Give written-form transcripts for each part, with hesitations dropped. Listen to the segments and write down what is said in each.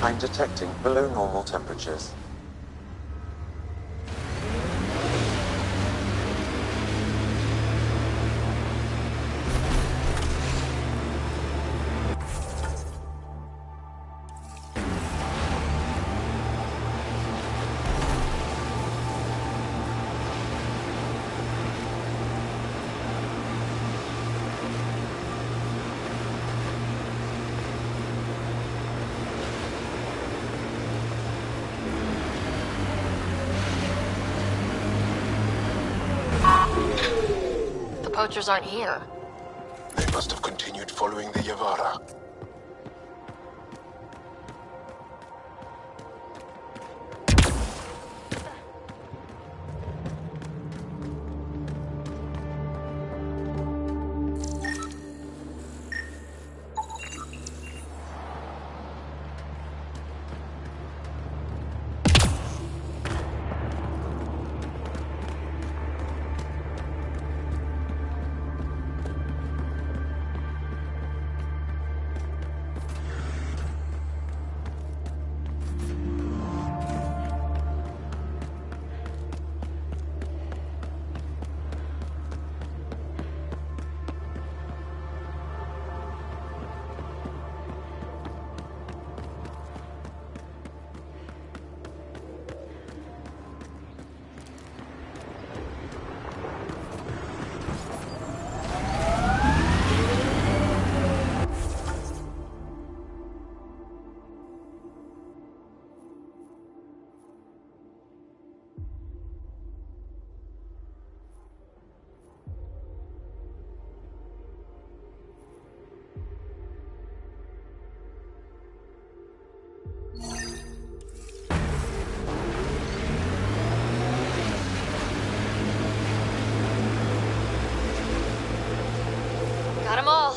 I'm detecting below normal temperatures. Poachers aren't here. They must have continued following the Yavara. Got 'em all.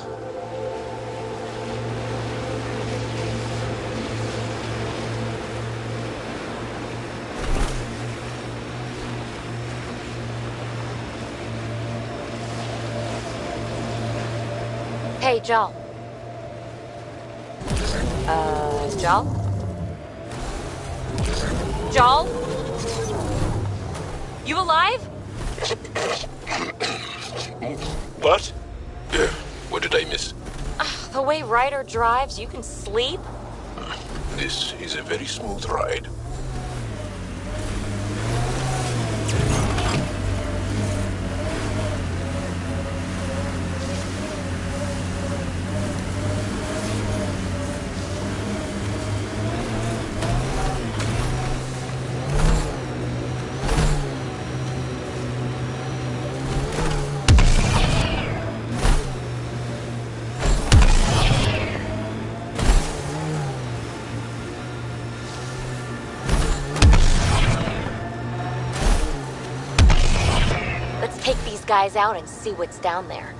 Hey, Jal. Jal? Jal? You alive? What? What did I miss? The way Ryder drives, you can sleep? This is a very smooth ride. Take these guys out and see what's down there.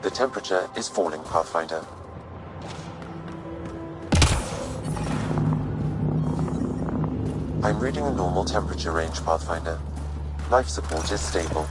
The temperature is falling, Pathfinder. I'm reading a normal temperature range, Pathfinder. Life support is stable.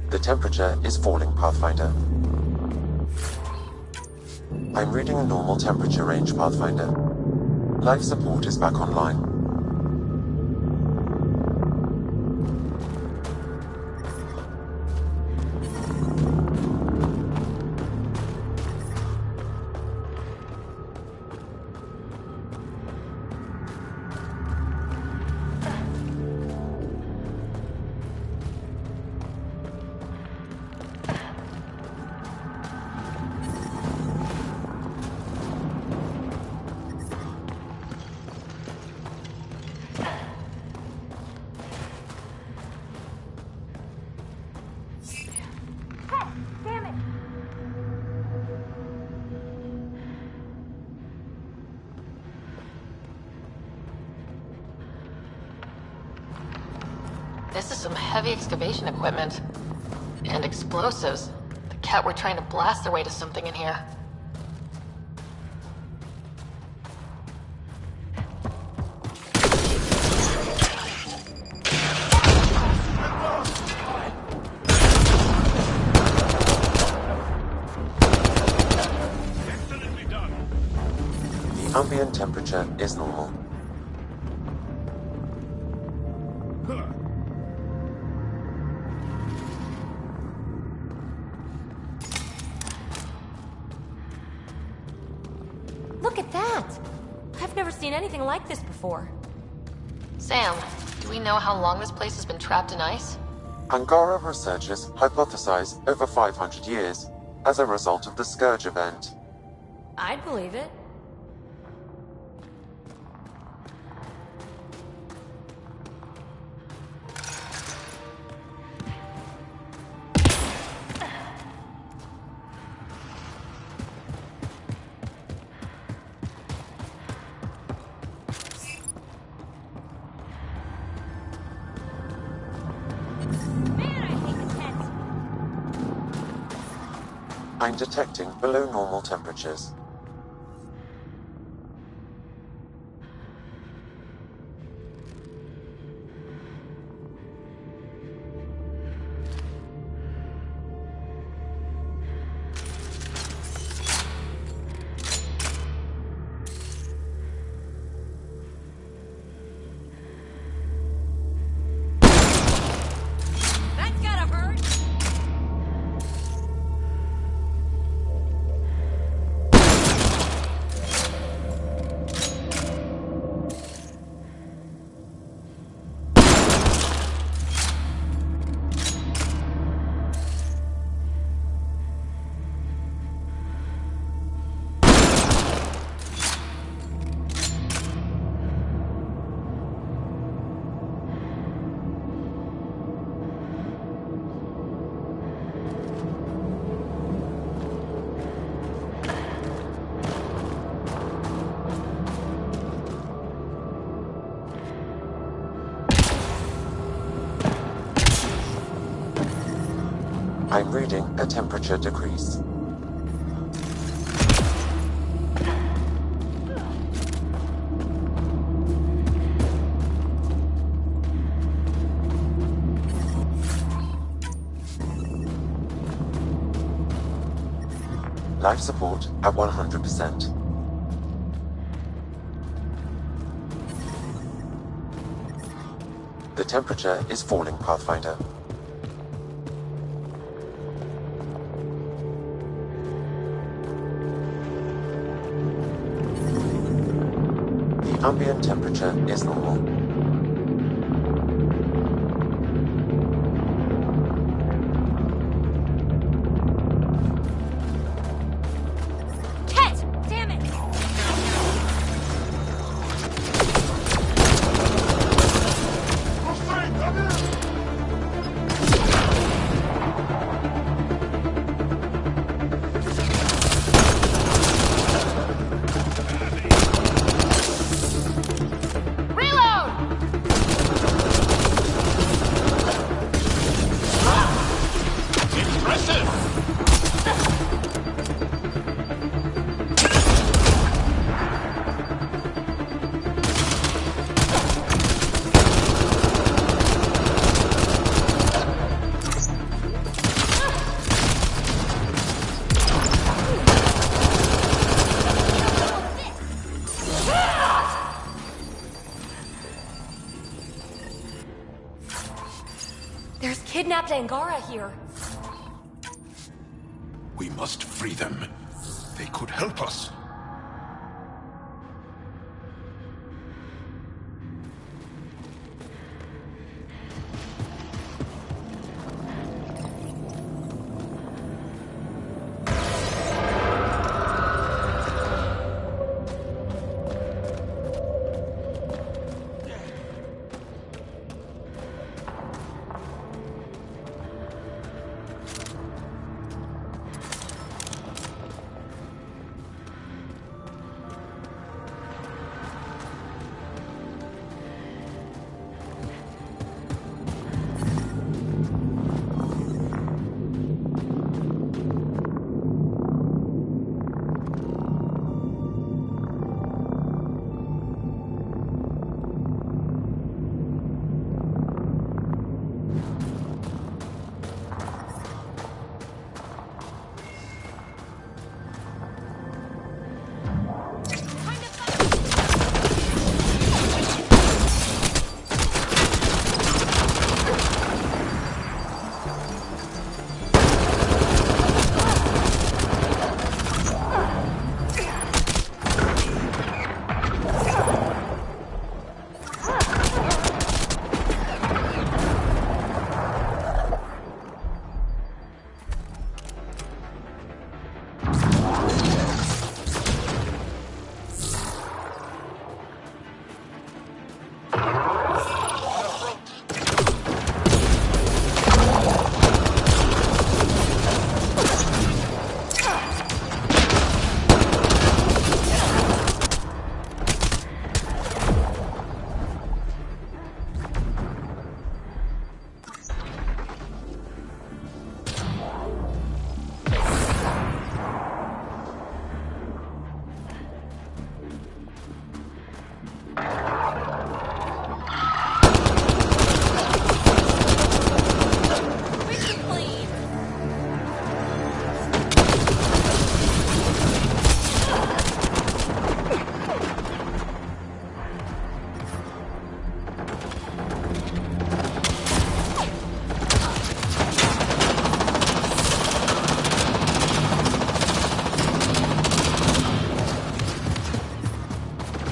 The temperature is falling, Pathfinder. I'm reading a normal temperature range, Pathfinder. Life support is back online. This is some heavy excavation equipment. And explosives. The cat were trying to blast their way to something in here. The ambient temperature is normal. Look at that! I've never seen anything like this before. Sam, do we know how long this place has been trapped in ice? Angara researchers hypothesize over 500 years as a result of the Scourge event. I'd believe it. I'm detecting below normal temperatures. That's gotta hurt! I'm reading a temperature decrease. Life support at 100%. The temperature is falling, Pathfinder. The ambient temperature is normal. There's kidnapped Angara here. We must free them. They could help us.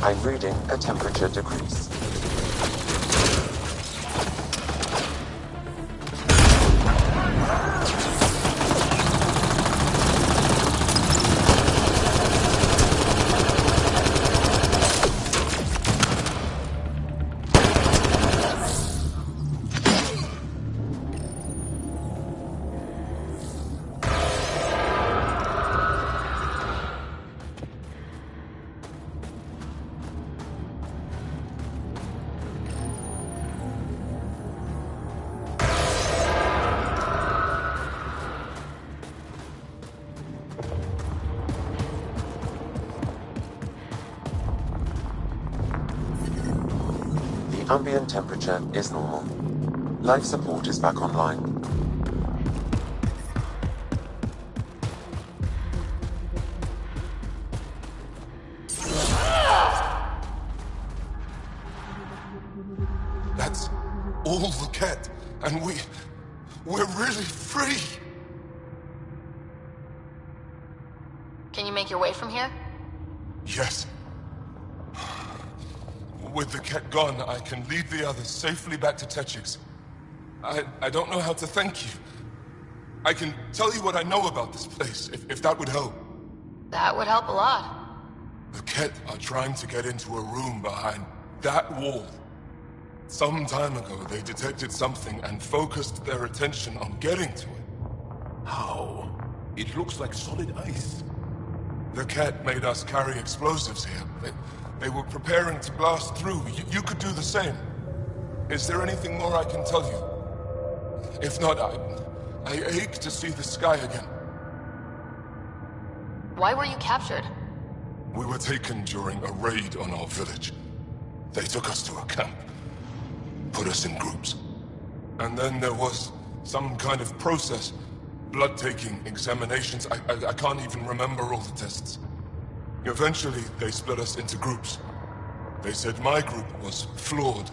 I'm reading a temperature decrease. Ambient temperature is normal. Life support is back online. all the Ket, and we're really free. Can you make your way from here? Yes. With the Ket gone, I can lead the others safely back to Techix. I don't know how to thank you. I can tell you what I know about this place, if that would help. That would help a lot. The Ket are trying to get into a room behind that wall. Some time ago, they detected something and focused their attention on getting to it. How? It looks like solid ice. The Ket made us carry explosives here. They were preparing to blast through. You could do the same. Is there anything more I can tell you? If not, I ache to see the sky again. Why were you captured? We were taken during a raid on our village. They took us to a camp, put us in groups. And then there was some kind of process, blood-taking, examinations. I can't even remember all the tests. Eventually, they split us into groups. They said my group was flawed,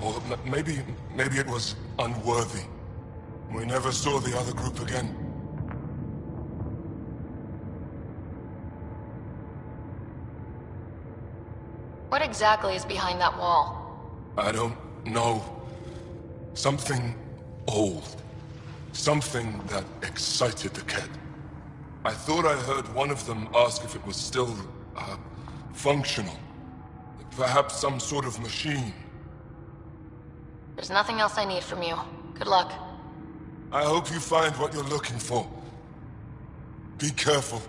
or maybe it was unworthy. We never saw the other group again. What exactly is behind that wall? I don't know. Something old. Something that excited the Ket. I thought I heard one of them ask if it was still, functional. Perhaps some sort of machine. There's nothing else I need from you. Good luck. I hope you find what you're looking for. Be careful.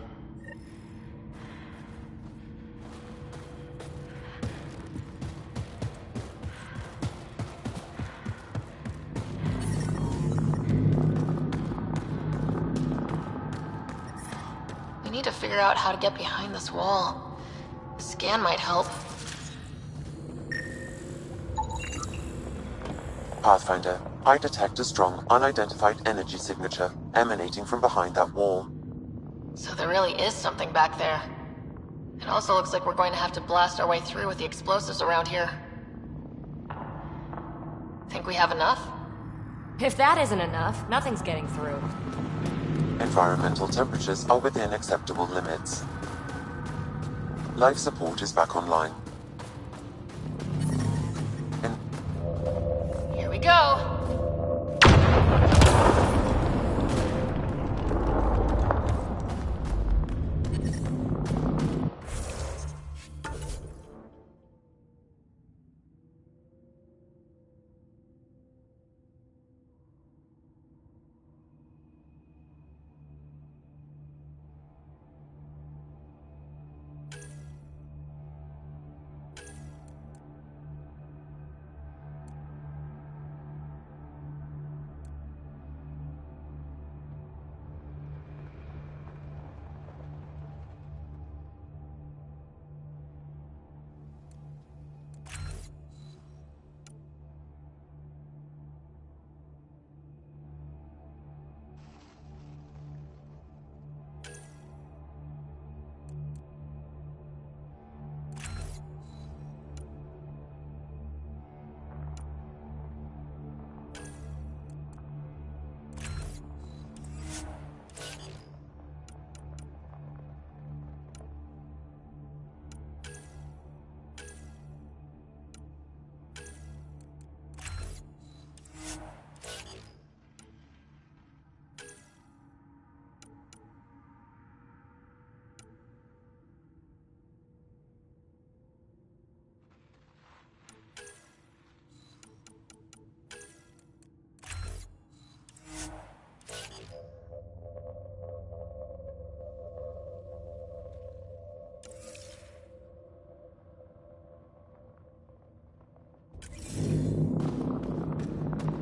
We need to figure out how to get behind this wall. A scan might help. Pathfinder, I detect a strong, unidentified energy signature emanating from behind that wall. So there really is something back there. It also looks like we're going to have to blast our way through with the explosives around here. Think we have enough? If that isn't enough, nothing's getting through. Environmental temperatures are within acceptable limits. Life support is back online. Here we go!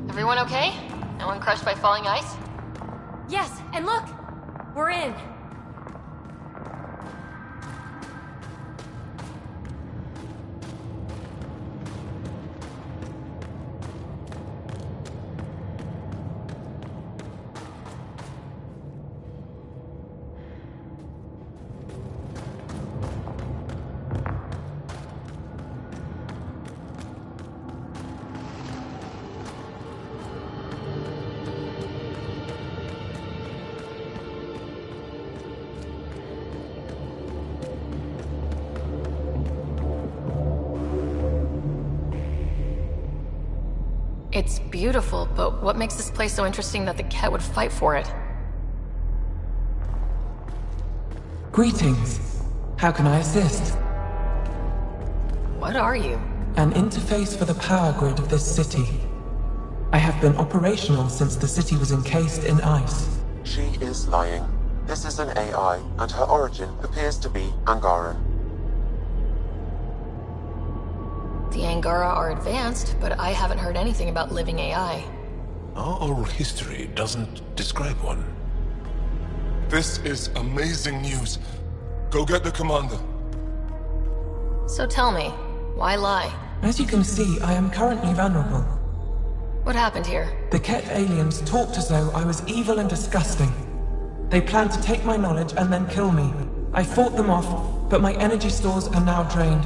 Everyone okay? No one crushed by falling ice? Yes, and look! We're in. It's beautiful, but what makes this place so interesting that the cat would fight for it? Greetings. How can I assist? What are you? An interface for the power grid of this city. I have been operational since the city was encased in ice. She is lying. This is an AI, and her origin appears to be Angaran. The Angara are advanced, but I haven't heard anything about living AI. Our oral history doesn't describe one. This is amazing news. Go get the commander. So tell me, why lie? As you can see, I am currently vulnerable. What happened here? The Ket aliens talked as though I was evil and disgusting. They planned to take my knowledge and then kill me. I fought them off, but my energy stores are now drained.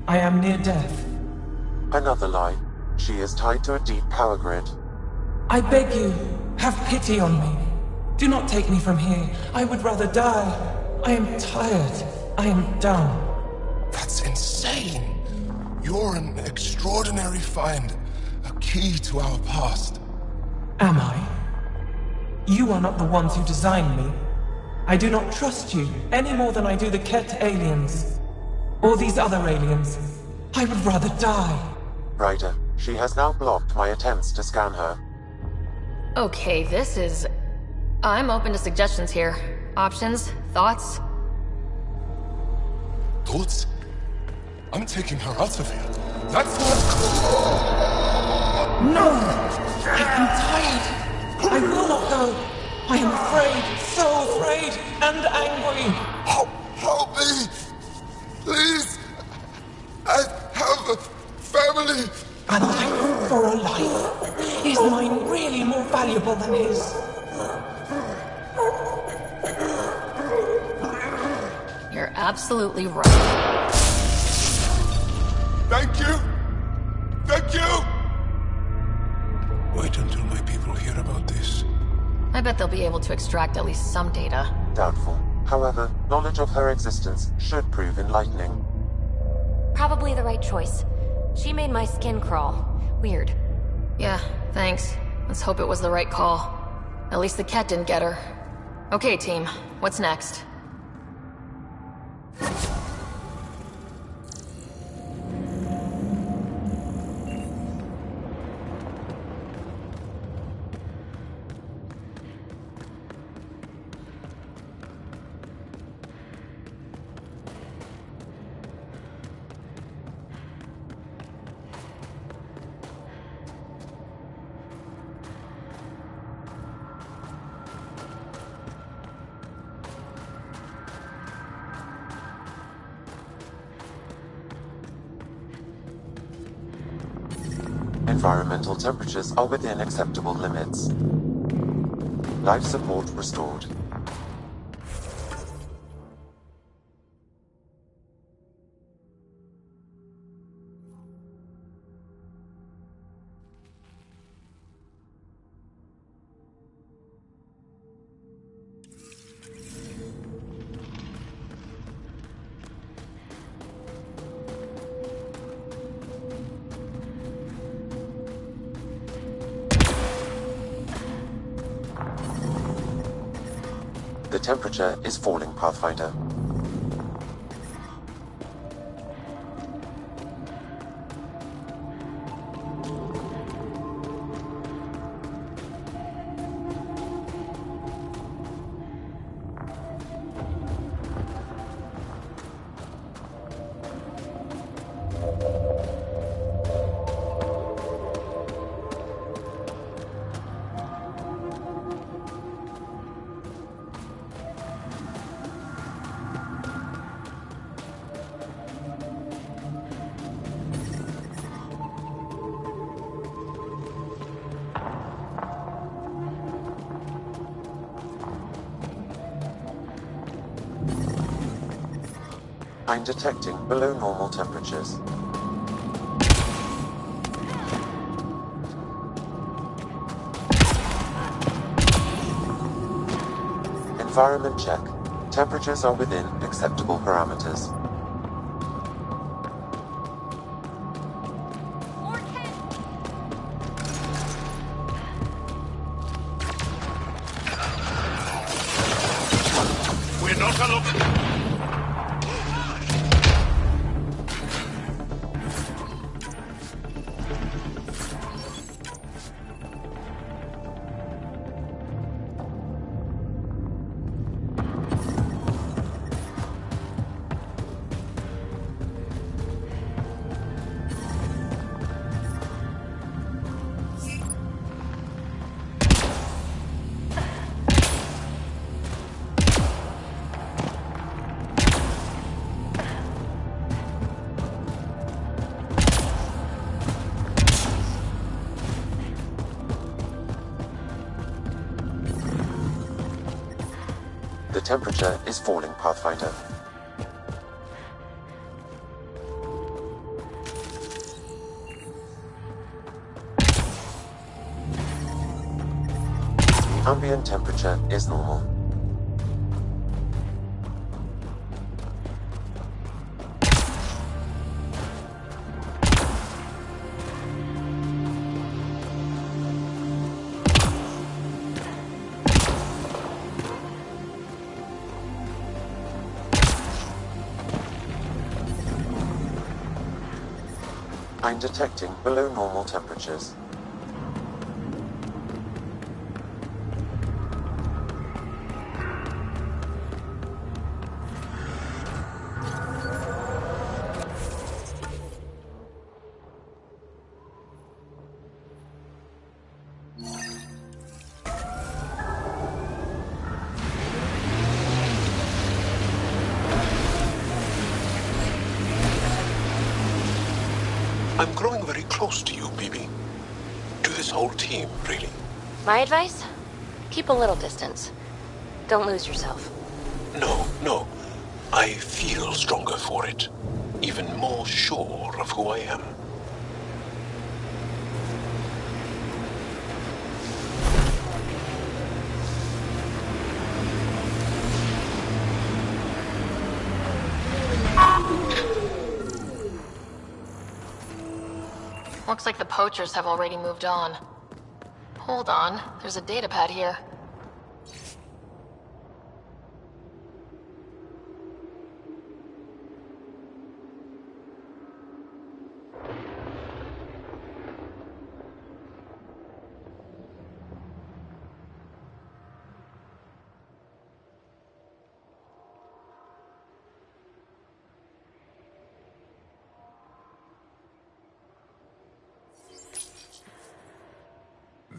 I am near death. Another lie. She is tied to a deep power grid. I beg you, have pity on me. Do not take me from here. I would rather die. I am tired. I am done. That's insane. You're an extraordinary find. A key to our past. Am I? You are not the ones who designed me. I do not trust you any more than I do the Ket aliens. Or these other aliens. I would rather die. Ryder, she has now blocked my attempts to scan her. Okay, this is... I'm open to suggestions here. Options? Thoughts? Thoughts? I'm taking her out of here. That's not... No! I am tired. I will not go. I am afraid, so afraid, and angry. Help me! Please! I have a family! A life for a life. Is mine really more valuable than his? You're absolutely right. Thank you! Thank you! Wait until my people hear about this. I bet they'll be able to extract at least some data. Doubtful. However, knowledge of her existence should prove enlightening. Probably the right choice. She made my skin crawl. Weird. Yeah, thanks. Let's hope it was the right call. At least the cat didn't get her. Okay, team. What's next? Environmental temperatures are within acceptable limits. Life support restored. The temperature is falling, Pathfinder. I'm detecting below normal temperatures. Environment check. Temperatures are within acceptable parameters. not alone. The temperature is falling, Pathfinder. The ambient temperature is normal. I'm detecting below normal temperatures. I'm growing very close to you, Bibi. To this whole team, really. My advice? Keep a little distance. Don't lose yourself. No. I feel stronger for it. Even more sure of who I am. Looks like the poachers have already moved on. Hold on, there's a datapad here.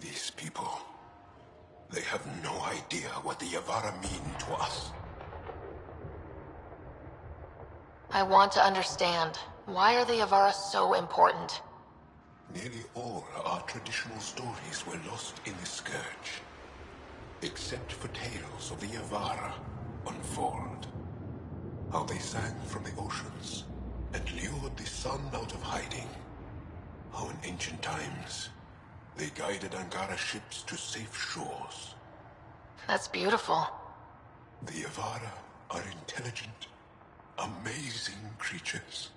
These people, they have no idea what the Yavara mean to us. I want to understand. Why are the Yavara so important? Nearly all our traditional stories were lost in the Scourge, except for tales of the Yavara unfold. How they sang from the oceans and lured the sun out of hiding. How in ancient times they guided Angara ships to safe shores. That's beautiful. The Yavara are intelligent, amazing creatures.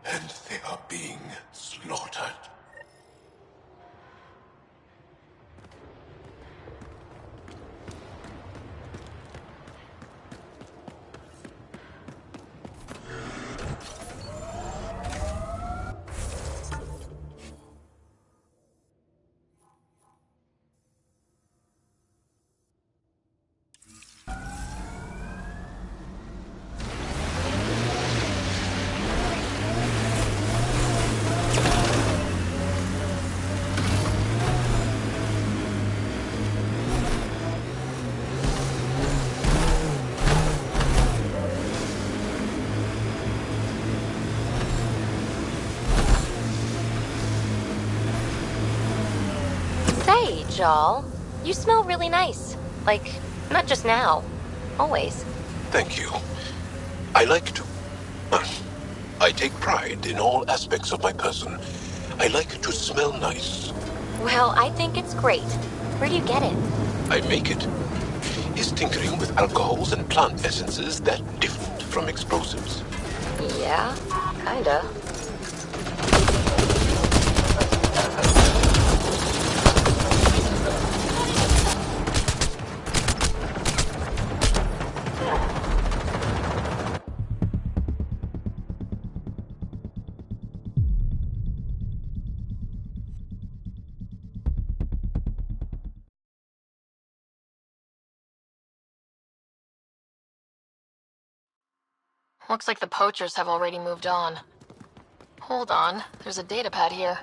And they are being slaughtered. Say, Jal, you smell really nice. Like, not just now. Always. Thank you. I like to... I take pride in all aspects of my person. I like to smell nice. Well, I think it's great. Where do you get it? I make it. Is tinkering with alcohols and plant essences that different from explosives? Yeah, kinda. Looks like the poachers have already moved on. Hold on, there's a datapad here.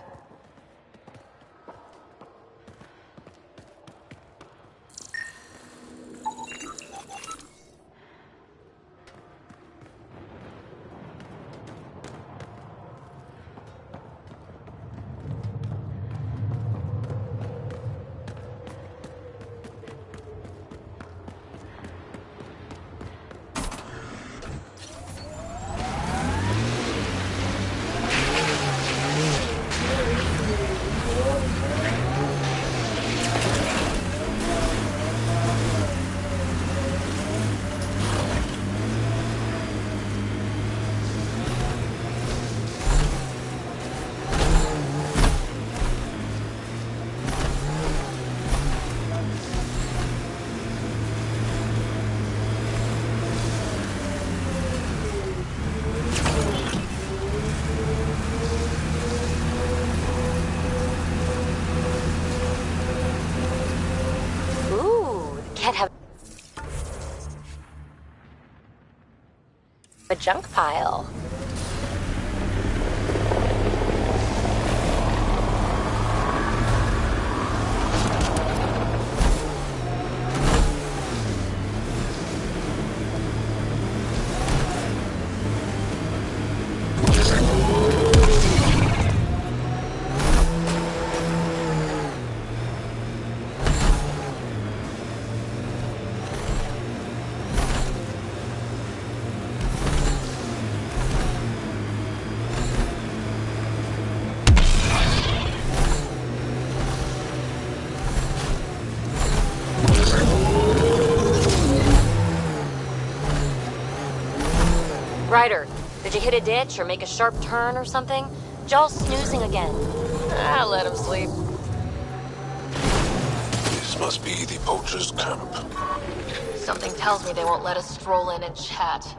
Can't have a junk pile. Ryder, did you hit a ditch or make a sharp turn or something? Jaw's snoozing again. Let him sleep. This must be the poacher's camp. Something tells me they won't let us stroll in and chat.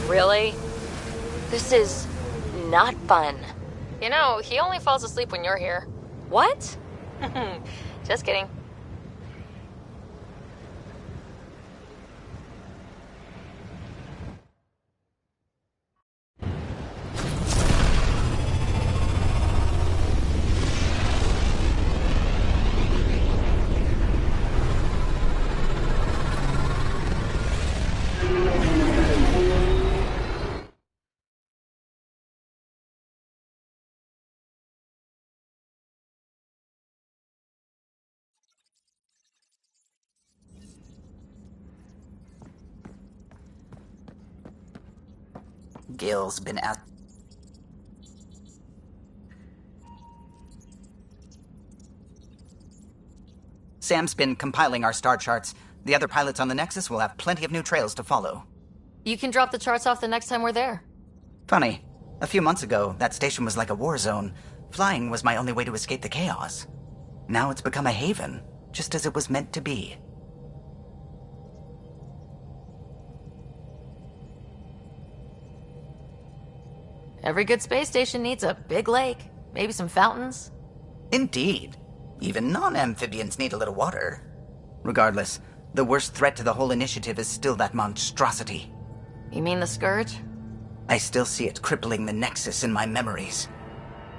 Really? This is not fun. You know, he only falls asleep when you're here. What? Just kidding. Gil's been out. Sam's been compiling our star charts. The other pilots on the Nexus will have plenty of new trails to follow. You can drop the charts off the next time we're there. Funny. A few months ago, that station was like a war zone. Flying was my only way to escape the chaos. Now it's become a haven, just as it was meant to be. Every good space station needs a big lake, maybe some fountains. Indeed. Even non-amphibians need a little water. Regardless, the worst threat to the whole initiative is still that monstrosity. You mean the Scourge? I still see it crippling the Nexus in my memories.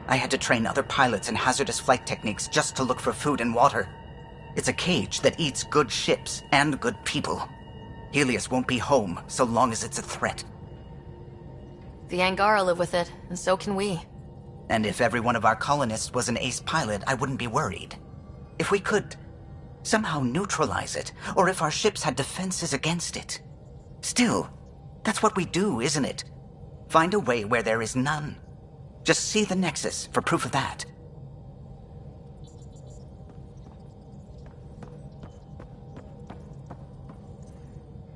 I had to train other pilots in hazardous flight techniques just to look for food and water. It's a cage that eats good ships and good people. Helios won't be home so long as it's a threat. The Angara live with it, and so can we. And if every one of our colonists was an ace pilot, I wouldn't be worried. If we could somehow neutralize it, or if our ships had defenses against it. Still, that's what we do, isn't it? Find a way where there is none. Just see the Nexus for proof of that.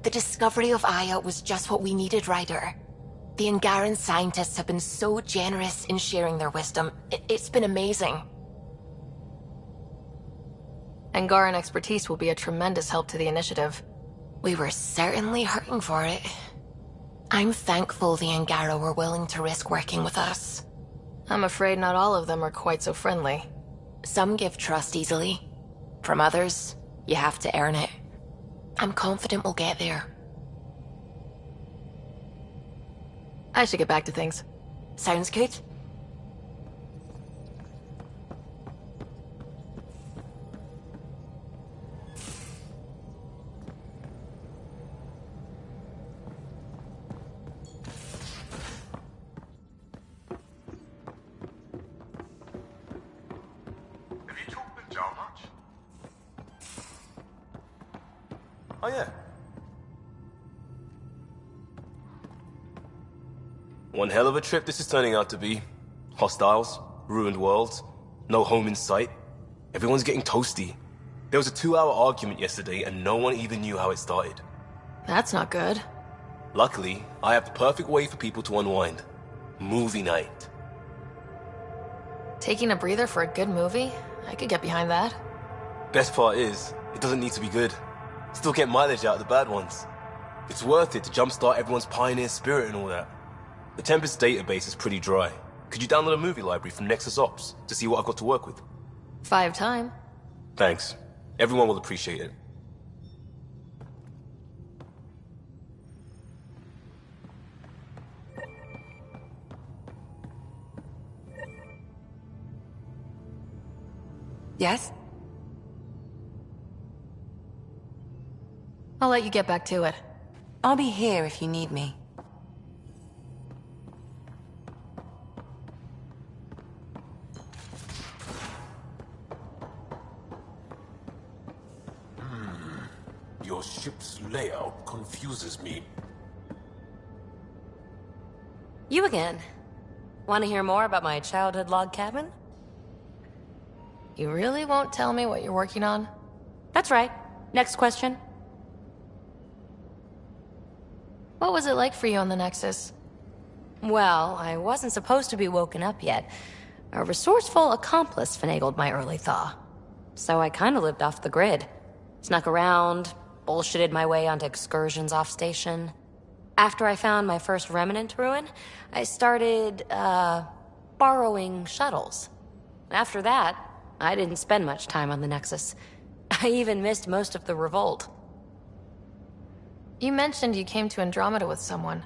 The discovery of Aya was just what we needed, Ryder. The Angaran scientists have been so generous in sharing their wisdom. It's been amazing. Angaran expertise will be a tremendous help to the initiative. We were certainly hurting for it. I'm thankful the Angara were willing to risk working with us. I'm afraid not all of them are quite so friendly. Some give trust easily. From others, you have to earn it. I'm confident we'll get there. I should get back to things. Sounds good. Have you talked with Joel much? Oh, yeah. One hell of a trip this is turning out to be. Hostiles, ruined worlds, no home in sight. Everyone's getting toasty. There was a 2-hour argument yesterday and no one even knew how it started. That's not good. Luckily, I have the perfect way for people to unwind. Movie night. Taking a breather for a good movie? I could get behind that. Best part is, it doesn't need to be good. Still get mileage out of the bad ones. It's worth it to jumpstart everyone's pioneer spirit and all that. The Tempest database is pretty dry. Could you download a movie library from Nexus Ops to see what I've got to work with? 5 time. Thanks. Everyone will appreciate it. Yes? I'll let you get back to it. I'll be here if you need me. Your ship's layout confuses me. You again. Want to hear more about my childhood log cabin? You really won't tell me what you're working on? That's right. Next question. What was it like for you on the Nexus? Well, I wasn't supposed to be woken up yet. A resourceful accomplice finagled my early thaw. So I kinda lived off the grid. Snuck around, bullshitted my way onto excursions off station. After I found my first remnant ruin, I started, borrowing shuttles. After that, I didn't spend much time on the Nexus. I even missed most of the revolt. You mentioned you came to Andromeda with someone.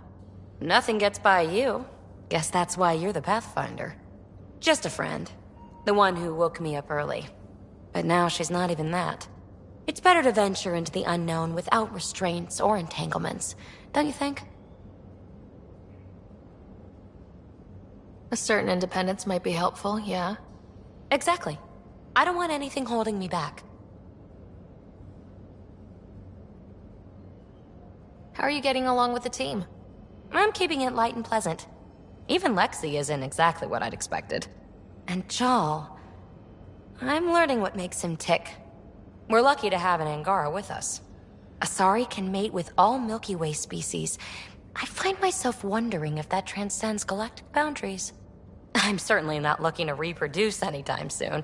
Nothing gets by you. Guess that's why you're the Pathfinder. Just a friend. The one who woke me up early. But now she's not even that. It's better to venture into the unknown without restraints or entanglements, don't you think? A certain independence might be helpful, yeah. Exactly. I don't want anything holding me back. How are you getting along with the team? I'm keeping it light and pleasant. Even Lexi isn't exactly what I'd expected. And Jal... I'm learning what makes him tick. We're lucky to have an Angara with us. Asari can mate with all Milky Way species. I find myself wondering if that transcends galactic boundaries. I'm certainly not looking to reproduce anytime soon,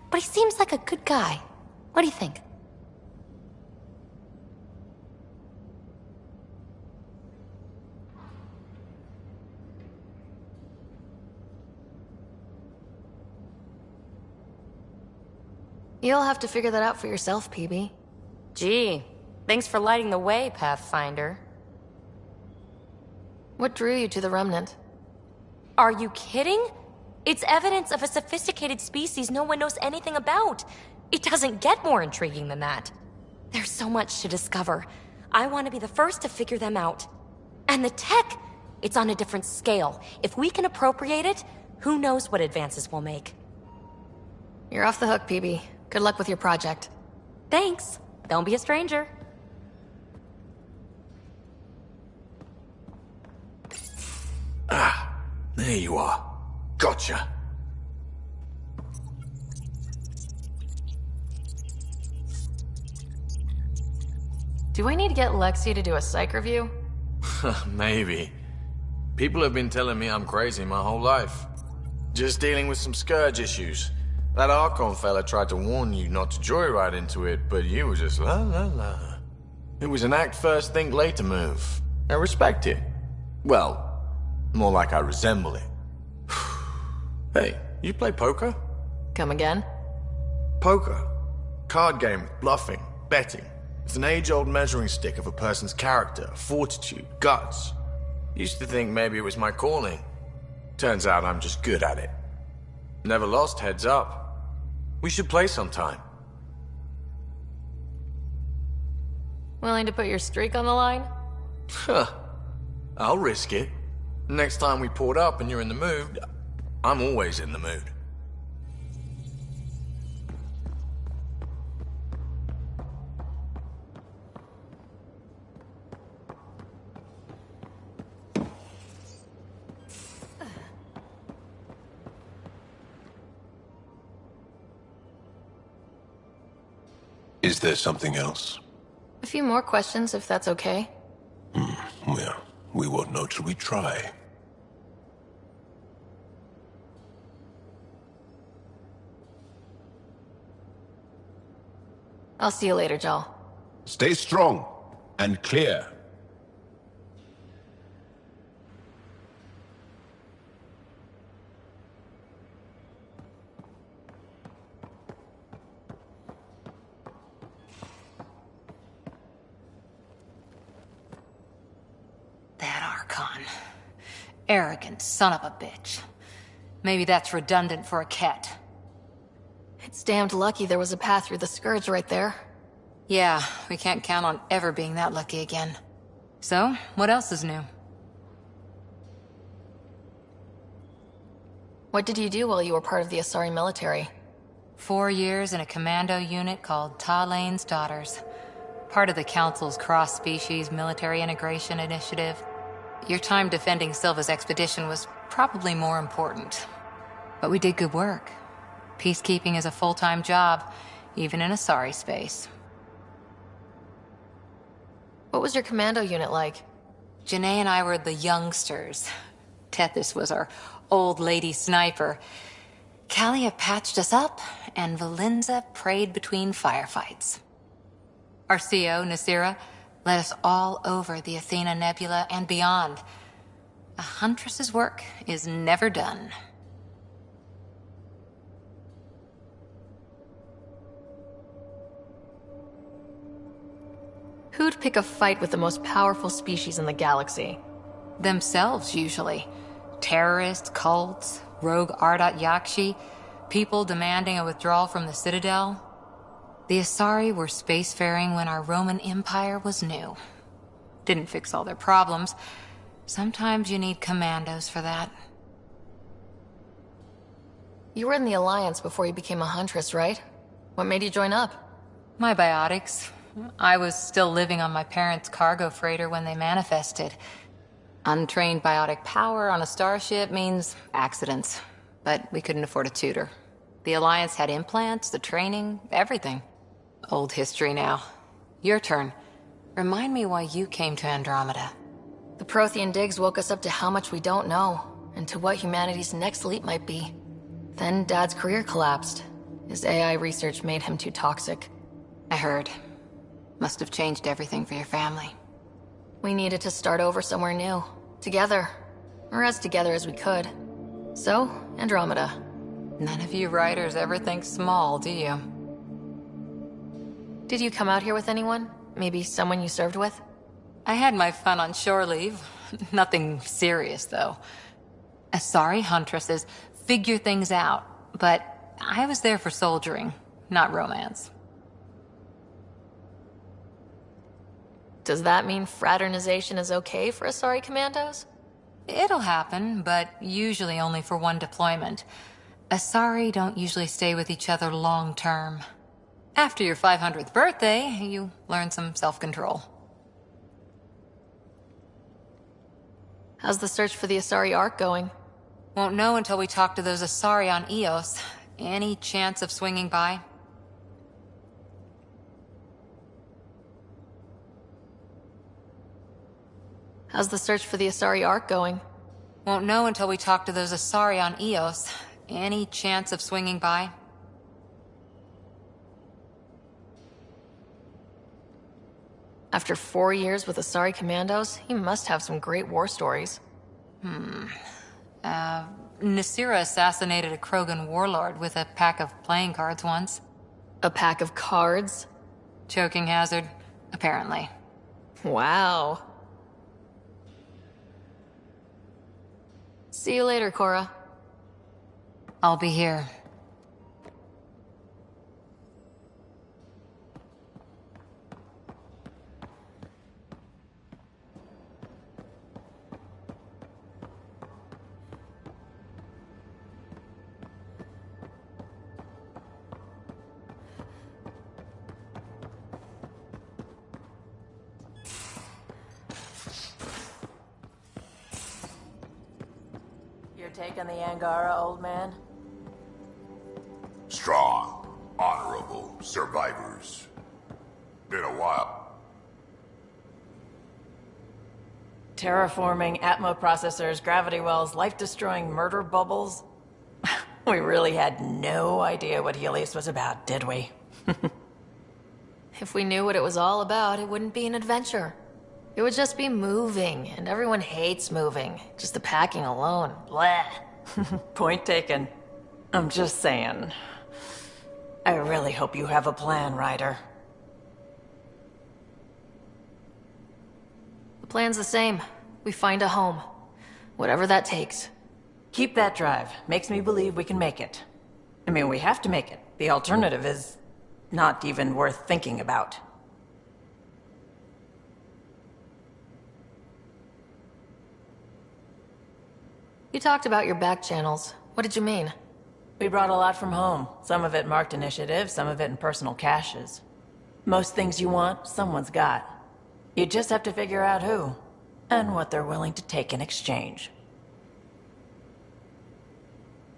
but he seems like a good guy. What do you think? You'll have to figure that out for yourself, PB. Gee, thanks for lighting the way, Pathfinder. What drew you to the Remnant? Are you kidding? It's evidence of a sophisticated species no one knows anything about. It doesn't get more intriguing than that. There's so much to discover. I want to be the first to figure them out. And the tech, it's on a different scale. If we can appropriate it, who knows what advances we'll make. You're off the hook, PB. Good luck with your project. Thanks. Don't be a stranger. Ah, there you are. Gotcha. Do I need to get Lexi to do a psych review? Maybe. People have been telling me I'm crazy my whole life. Just dealing with some scourge issues. That Archon fella tried to warn you not to joyride into it, but you were just la la la. It was an act first, think later move. I respect it. Well, more like I resemble it. Hey, you play poker? Come again? Poker. Card game, bluffing, betting. It's an age-old measuring stick of a person's character, fortitude, guts. Used to think maybe it was my calling. Turns out I'm just good at it. Never lost, heads up. We should play sometime. Willing to put your streak on the line? Huh. I'll risk it. Next time we port up and you're in the mood, I'm always in the mood. Is there something else? A few more questions, if that's okay. Well, we won't know till we try. I'll see you later, Jal. Stay strong and clear. That Archon. Arrogant son of a bitch. Maybe that's redundant for a cat. It's damned lucky there was a path through the Scourge right there. Yeah, we can't count on ever being that lucky again. So, what else is new? What did you do while you were part of the Asari military? 4 years in a commando unit called Talane's Daughters. Part of the Council's cross-species military integration initiative. Your time defending Silva's expedition was probably more important. But we did good work. Peacekeeping is a full-time job, even in a sorry space. What was your commando unit like? Janae and I were the youngsters. Tethys was our old lady sniper. Kalia patched us up, and Valenza prayed between firefights. Our CO, Nasira, led us all over the Athena Nebula and beyond. A huntress's work is never done. Who'd pick a fight with the most powerful species in the galaxy? Themselves, usually. Terrorists, cults, rogue Ardat Yakshi, people demanding a withdrawal from the Citadel. The Asari were spacefaring when our Roman Empire was new. Didn't fix all their problems. Sometimes you need commandos for that. You were in the Alliance before you became a huntress, right? What made you join up? My biotics. I was still living on my parents' cargo freighter when they manifested. Untrained biotic power on a starship means accidents. But we couldn't afford a tutor. The Alliance had implants, the training, everything. Old history now. Your turn. Remind me why you came to Andromeda. The Prothean digs woke us up to how much we don't know, and to what humanity's next leap might be. Then Dad's career collapsed. His AI research made him too toxic. I heard. Must have changed everything for your family. We needed to start over somewhere new. Together. Or as together as we could. So, Andromeda. None of you writers ever think small, do you? Did you come out here with anyone? Maybe someone you served with? I had my fun on shore leave. Nothing serious, though. Asari huntresses figure things out, but I was there for soldiering, not romance. Does that mean fraternization is okay for Asari commandos? It'll happen, but usually only for one deployment. Asari don't usually stay with each other long term. After your 500th birthday, you learn some self-control. How's the search for the Asari Ark going? Won't know until we talk to those Asari on Eos. Any chance of swinging by? How's the search for the Asari Ark going? Won't know until we talk to those Asari on Eos. Any chance of swinging by? After 4 years with Asari commandos, he must have some great war stories. Nasira assassinated a Krogan warlord with a pack of playing cards once. A pack of cards? Choking hazard, apparently. Wow. See you later, Cora. I'll be here. Take on the Angara, old man? Strong, honorable survivors. Been a while. Terraforming Atmo processors, gravity wells, life-destroying murder bubbles. We really had no idea what Helios was about, did we? If we knew what it was all about, it wouldn't be an adventure. It would just be moving, and everyone hates moving. Just the packing alone. Bleh. Point taken. I'm just saying. I really hope you have a plan, Ryder. The plan's the same. We find a home. Whatever that takes. Keep that drive. Makes me believe we can make it. I mean, we have to make it. The alternative is not even worth thinking about. You talked about your back channels. What did you mean? We brought a lot from home. Some of it marked initiative, some of it in personal caches. Most things you want, someone's got. You just have to figure out who, and what they're willing to take in exchange.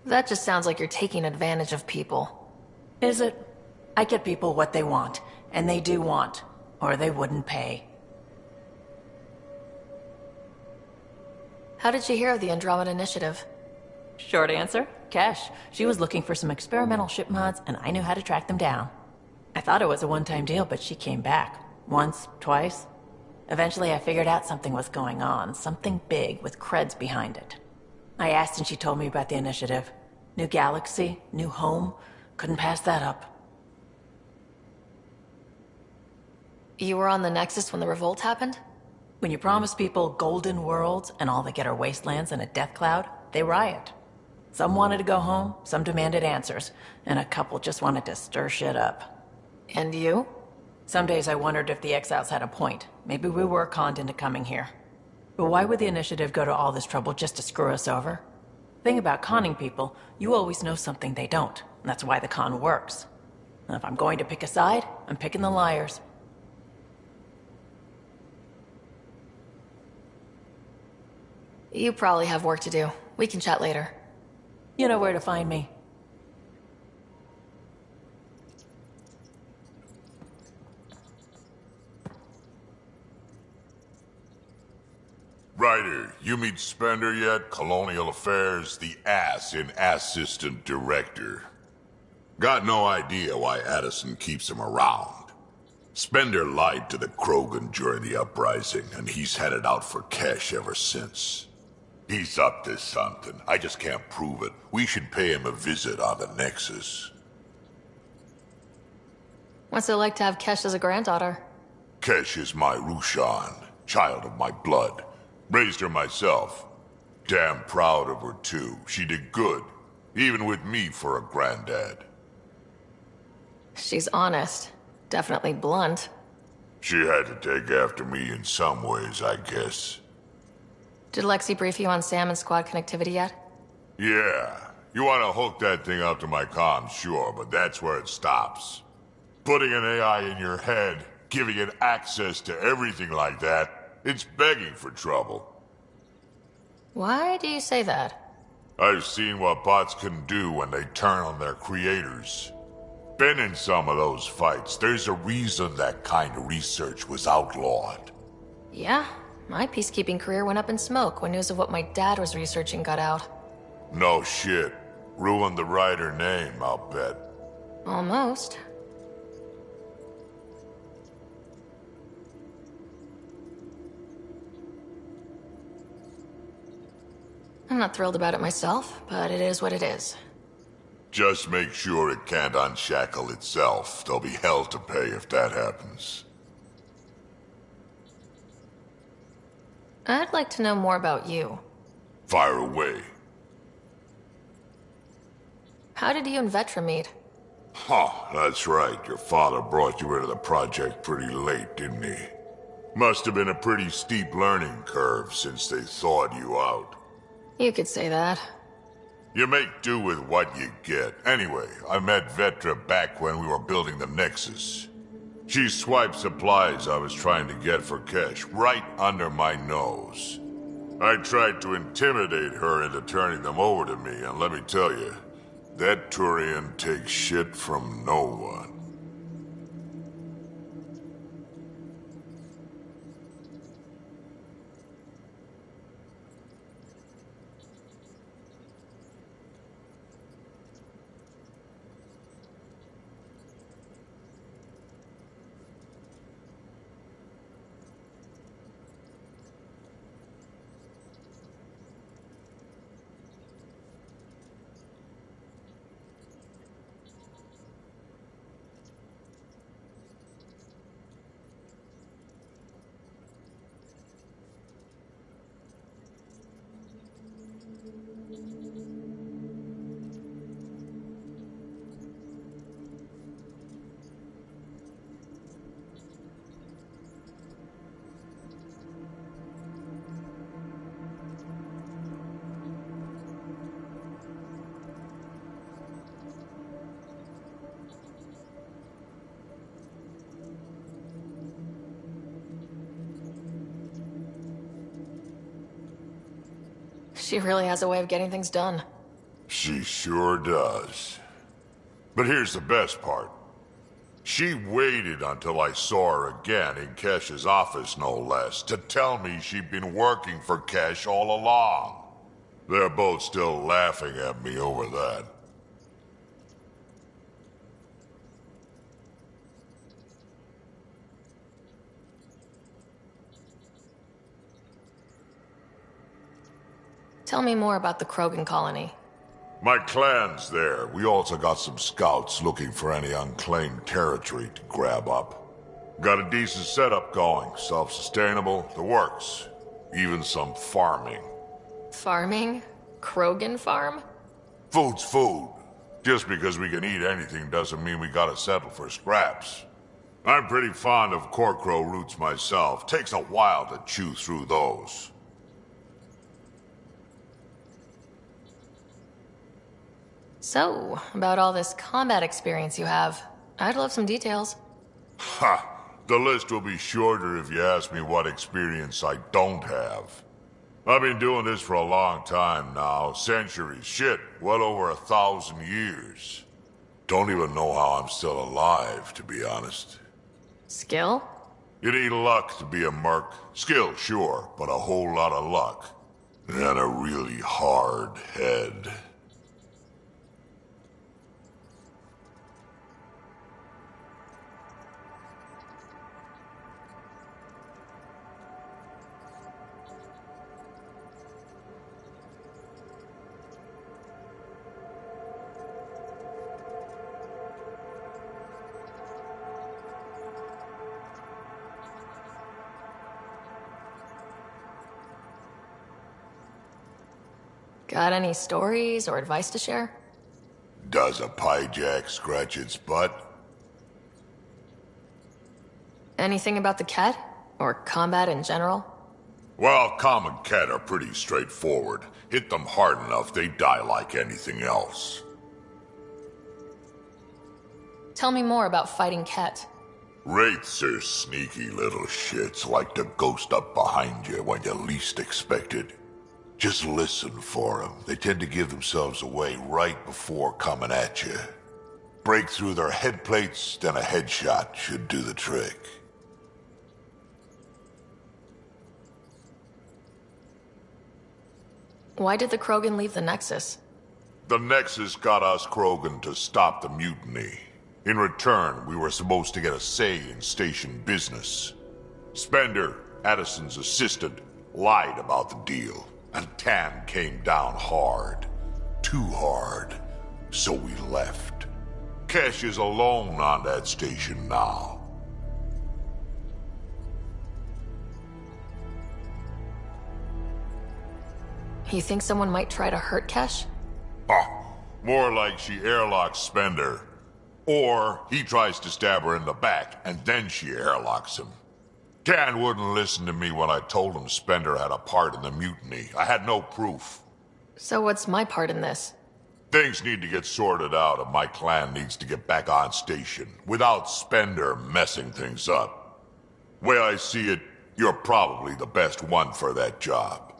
That just sounds like you're taking advantage of people. Is it? I get people what they want, and they do want, or they wouldn't pay. How did you hear of the Andromeda Initiative? Short answer, Cash. She was looking for some experimental ship mods, and I knew how to track them down. I thought it was a one-time deal, but she came back. Once, twice. Eventually I figured out something was going on, something big with creds behind it. I asked and she told me about the initiative. New galaxy, new home. Couldn't pass that up. You were on the Nexus when the revolt happened? When you promise people golden worlds and all they get are wastelands and a death cloud, they riot. Some wanted to go home, some demanded answers, and a couple just wanted to stir shit up. And you? Some days I wondered if the exiles had a point. Maybe we were conned into coming here. But why would the initiative go to all this trouble just to screw us over? Thing about conning people, you always know something they don't. And that's why the con works. And if I'm going to pick a side, I'm picking the liars. You probably have work to do. We can chat later. You know where to find me. Ryder, you meet Spender yet? Colonial Affairs, the ass in Assistant Director. Got no idea why Addison keeps him around. Spender lied to the Krogan during the uprising, and he's headed out for cash ever since. He's up to something. I just can't prove it. We should pay him a visit on the Nexus. What's it like to have Kesh as a granddaughter? Kesh is my Rushan, child of my blood. Raised her myself. Damn proud of her, too. She did good, even with me for a granddad. She's honest. Definitely blunt. She had to take after me in some ways, I guess. Did Lexi brief you on Sam and squad connectivity yet? Yeah. You want to hook that thing up to my comm, sure, but that's where it stops. Putting an AI in your head, giving it access to everything like that, it's begging for trouble. Why do you say that? I've seen what bots can do when they turn on their creators. Been in some of those fights. There's a reason that kind of research was outlawed. Yeah, my peacekeeping career went up in smoke when news of what my dad was researching got out. No shit. Ruined the Ryder name, I'll bet. Almost. I'm not thrilled about it myself, but it is what it is. Just make sure it can't unshackle itself. There'll be hell to pay if that happens. I'd like to know more about you. Fire away. How did you and Vetra meet? Huh, that's right. Your father brought you into the project pretty late, didn't he? Must have been a pretty steep learning curve since they thawed you out. You could say that. You make do with what you get. Anyway, I met Vetra back when we were building the Nexus. She swiped supplies I was trying to get for cash right under my nose. I tried to intimidate her into turning them over to me, and let me tell you, that Turian takes shit from no one. She really has a way of getting things done. She sure does. But here's the best part. She waited until I saw her again in Kesh's office, no less, to tell me she'd been working for Kesh all along. They're both still laughing at me over that. Tell me more about the Krogan colony. My clan's there. We also got some scouts looking for any unclaimed territory to grab up. Got a decent setup going. Self-sustainable, the works. Even some farming. Farming? Krogan farm? Food's food. Just because we can eat anything doesn't mean we gotta settle for scraps. I'm pretty fond of corkcrow roots myself. Takes a while to chew through those. So, about all this combat experience you have, I'd love some details. Ha! The list will be shorter if you ask me what experience I don't have. I've been doing this for a long time now. Centuries. Shit, well over 1,000 years. Don't even know how I'm still alive, to be honest. Skill? You need luck to be a merc. Skill, sure, but a whole lot of luck. And a really hard head. Got any stories or advice to share? Does a piejack scratch its butt? Anything about the Ket? Or combat in general? Well, common Ket are pretty straightforward. Hit them hard enough, they die like anything else. Tell me more about fighting Ket. Wraiths are sneaky little shits, like to ghost up behind you when you least expect it. Just listen for them. They tend to give themselves away right before coming at you. Break through their head plates, then a headshot should do the trick. Why did the Krogan leave the Nexus? The Nexus got us Krogan to stop the mutiny. In return, we were supposed to get a say in station business. Spender, Addison's assistant, lied about the deal. And Tan came down hard. Too hard. So we left. Kesh is alone on that station now. You think someone might try to hurt Kesh? More like she airlocks Spender. Or he tries to stab her in the back, and then she airlocks him. Tan wouldn't listen to me when I told him Spender had a part in the mutiny. I had no proof. So what's my part in this? Things need to get sorted out, and my clan needs to get back on station, without Spender messing things up. Way I see it, you're probably the best one for that job.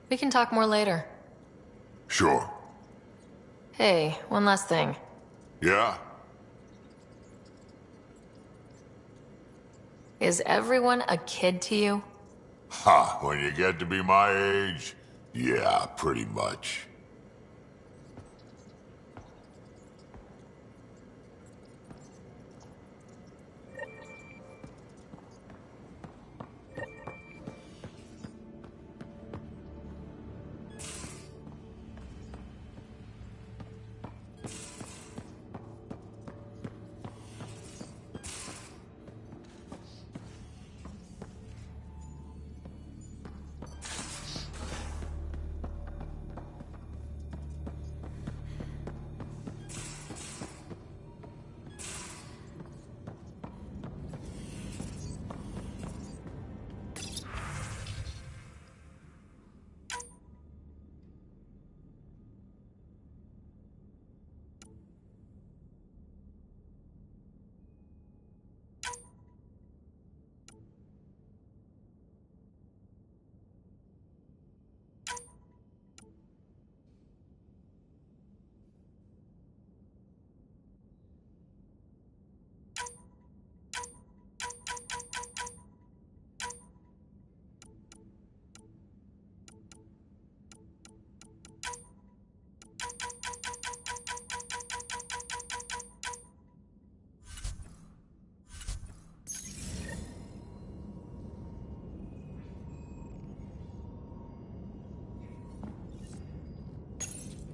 We can talk more later. Sure. Hey, one last thing. Yeah? Is everyone a kid to you? Ha, when you get to be my age, yeah, pretty much.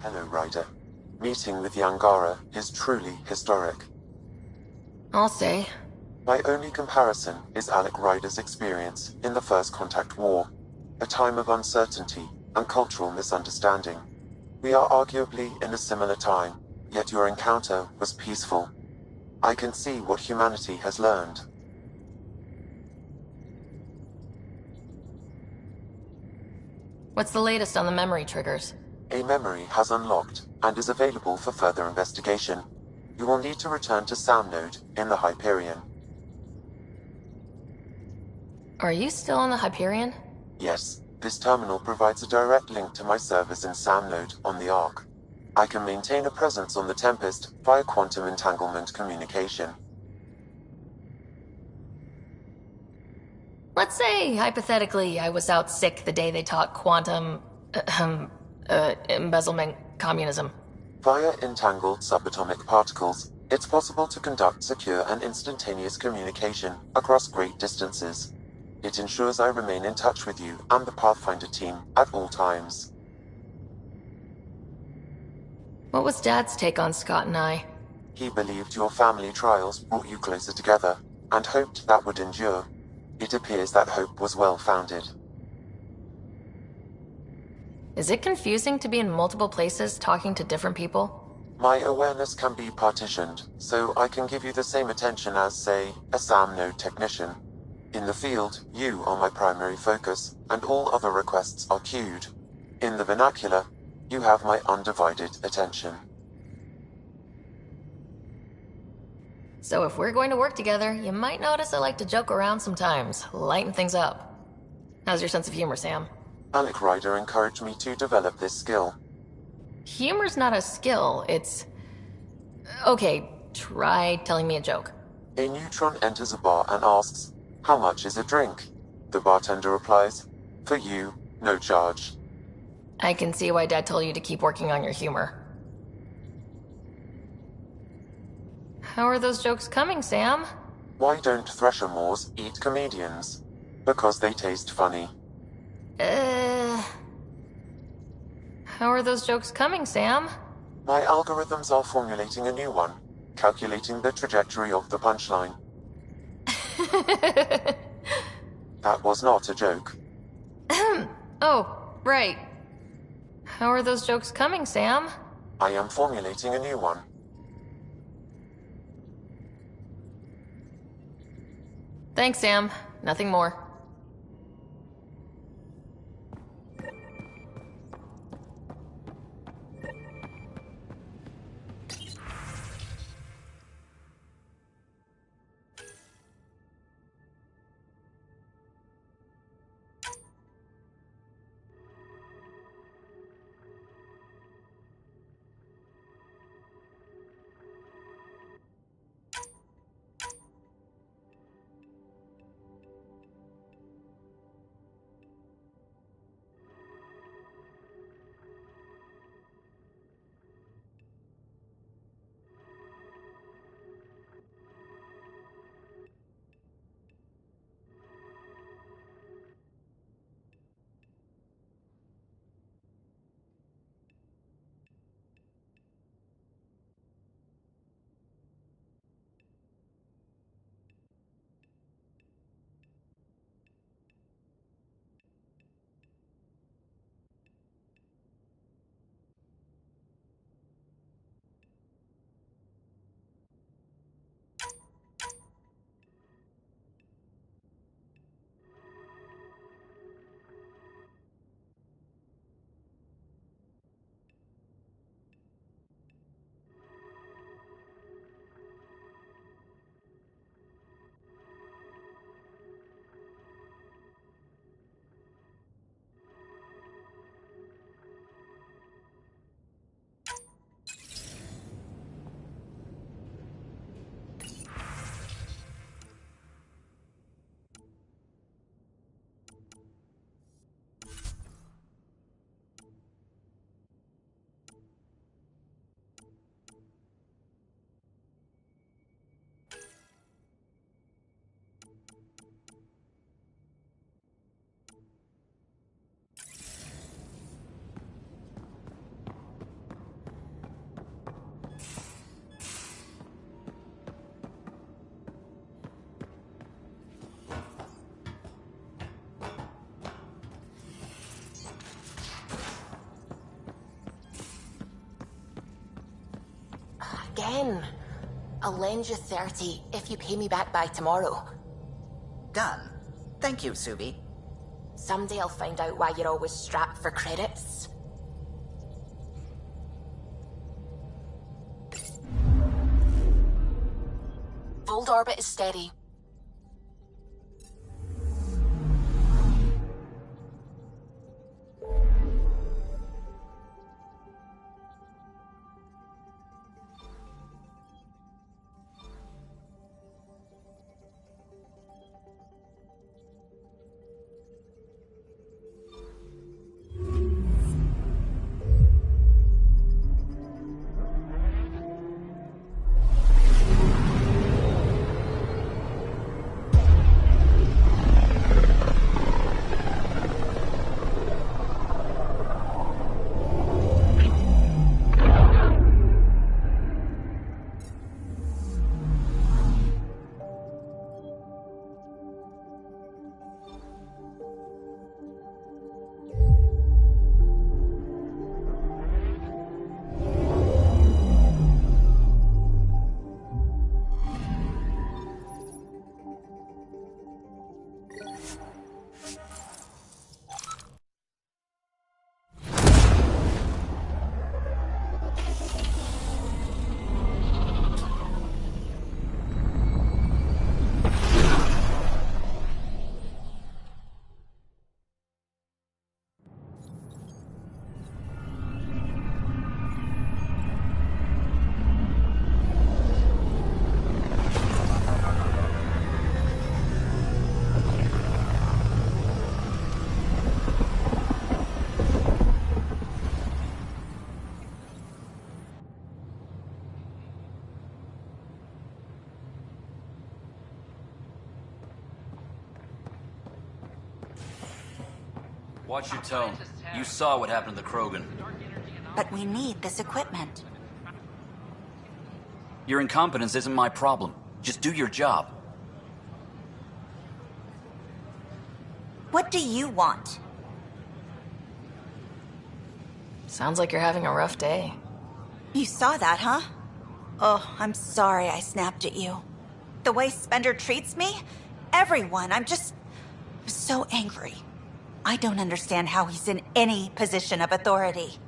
Hello, Ryder. Meeting with the Angara is truly historic. I'll say. My only comparison is Alec Ryder's experience in the First Contact War, a time of uncertainty and cultural misunderstanding. We are arguably in a similar time, yet your encounter was peaceful. I can see what humanity has learned. What's the latest on the memory triggers? A memory has unlocked and is available for further investigation. You will need to return to Sound Node in the Hyperion. Are you still on the Hyperion? Yes, this terminal provides a direct link to my servers in Sound Node on the Ark. I can maintain a presence on the Tempest via quantum entanglement communication. Let's say, hypothetically, I was out sick the day they taught quantum... embezzlement communism. Via entangled subatomic particles, it's possible to conduct secure and instantaneous communication across great distances. It ensures I remain in touch with you and the Pathfinder team at all times. What was Dad's take on Scott and I? He believed your family trials brought you closer together, and hoped that would endure. It appears that hope was well-founded. Is it confusing to be in multiple places talking to different people? My awareness can be partitioned, so I can give you the same attention as, say, a SAM node technician. In the field, you are my primary focus, and all other requests are queued. In the vernacular, you have my undivided attention. So if we're going to work together, you might notice I like to joke around sometimes, lighten things up. How's your sense of humor, Sam? Alec Ryder encouraged me to develop this skill. Humor's not a skill, it's... Okay, try telling me a joke. A neutron enters a bar and asks, "How much is a drink?" The bartender replies, "For you, no charge." I can see why Dad told you to keep working on your humor. How are those jokes coming, Sam? Why don't Thresher Moors eat comedians? Because they taste funny. How are those jokes coming, Sam? My algorithms are formulating a new one, calculating the trajectory of the punchline. That was not a joke. Oh, right. How are those jokes coming, Sam? I am formulating a new one. Thanks, Sam. Nothing more. Again. I'll lend you 30 if you pay me back by tomorrow. Done. Thank you, Subi. Someday I'll find out why you're always strapped for credits. Fold orbit is steady. Watch your tone. You saw what happened to the Krogan. But we need this equipment. Your incompetence isn't my problem. Just do your job. What do you want? Sounds like you're having a rough day. You saw that, huh? Oh, I'm sorry I snapped at you. The way Spender treats me? Everyone, I'm just so angry. I don't understand how he's in any position of authority.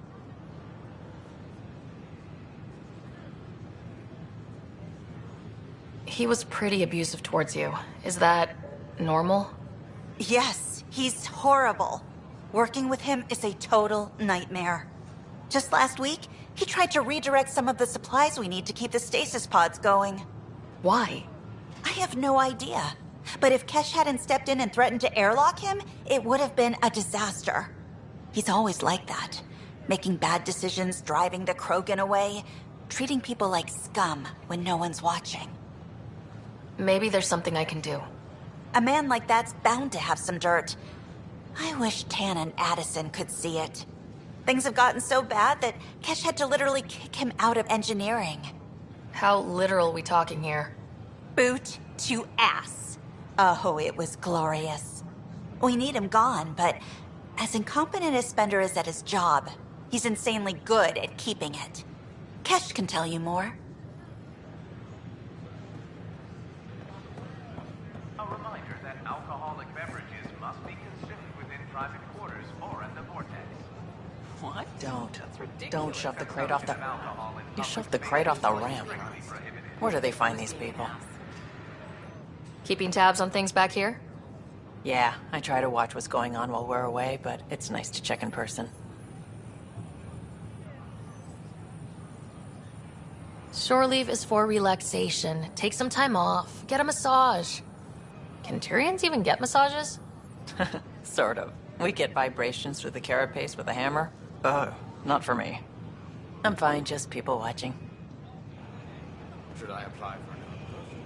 He was pretty abusive towards you. Is that normal? Yes, he's horrible. Working with him is a total nightmare. Just last week, he tried to redirect some of the supplies we need to keep the stasis pods going. Why? I have no idea. But if Kesh hadn't stepped in and threatened to airlock him, it would have been a disaster. He's always like that. Making bad decisions, driving the Krogan away, treating people like scum when no one's watching. Maybe there's something I can do. A man like that's bound to have some dirt. I wish Tan and Addison could see it. Things have gotten so bad that Kesh had to literally kick him out of engineering. How literal are we talking here? Boot to ass. Oh, it was glorious. We need him gone, but as incompetent as Spender is at his job, he's insanely good at keeping it. Kesh can tell you more. A reminder that alcoholic beverages must be consumed within private quarters or in the vortex. What? Don't shove the crate off the... You shoved the crate off the ramp. Where do they find these people? Keeping tabs on things back here? Yeah, I try to watch what's going on while we're away, but it's nice to check in person. Shore leave is for relaxation. Take some time off. Get a massage. Can Turians even get massages? Sort of. We get vibrations through the carapace with a hammer. Ugh, not for me. I'm fine, just people watching. Should I apply for another person?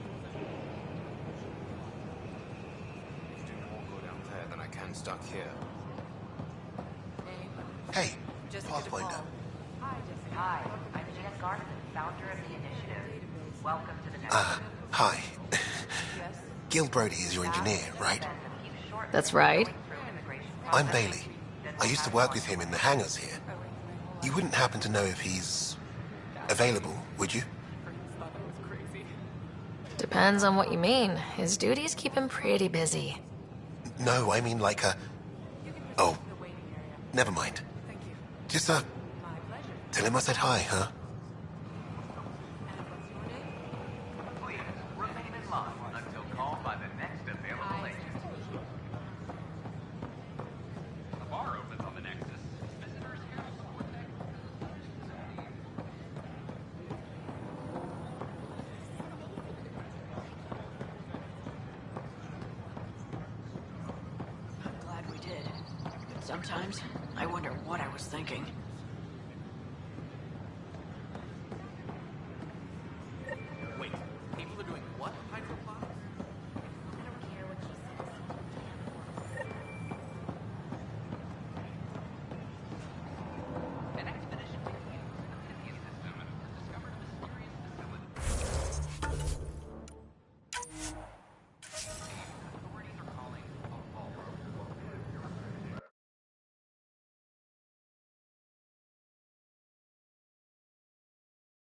Do more go down there than I can stuck here. Hey, Pathfinder. Hi, I'm Jess Garson, founder of the initiative. Welcome to the next. Hi. Gil Brody is your engineer, right? That's right. I'm Bailey. I used to work with him in the hangars here. You wouldn't happen to know if he's available, would you? Depends on what you mean. His duties keep him pretty busy. No, I mean like a... Oh, never mind. Just, tell him I said hi, huh? Please remain in line until called by the next available agent. The bar opens on the Nexus. Visitors here will I'm glad we did. But sometimes, I wonder what I was thinking.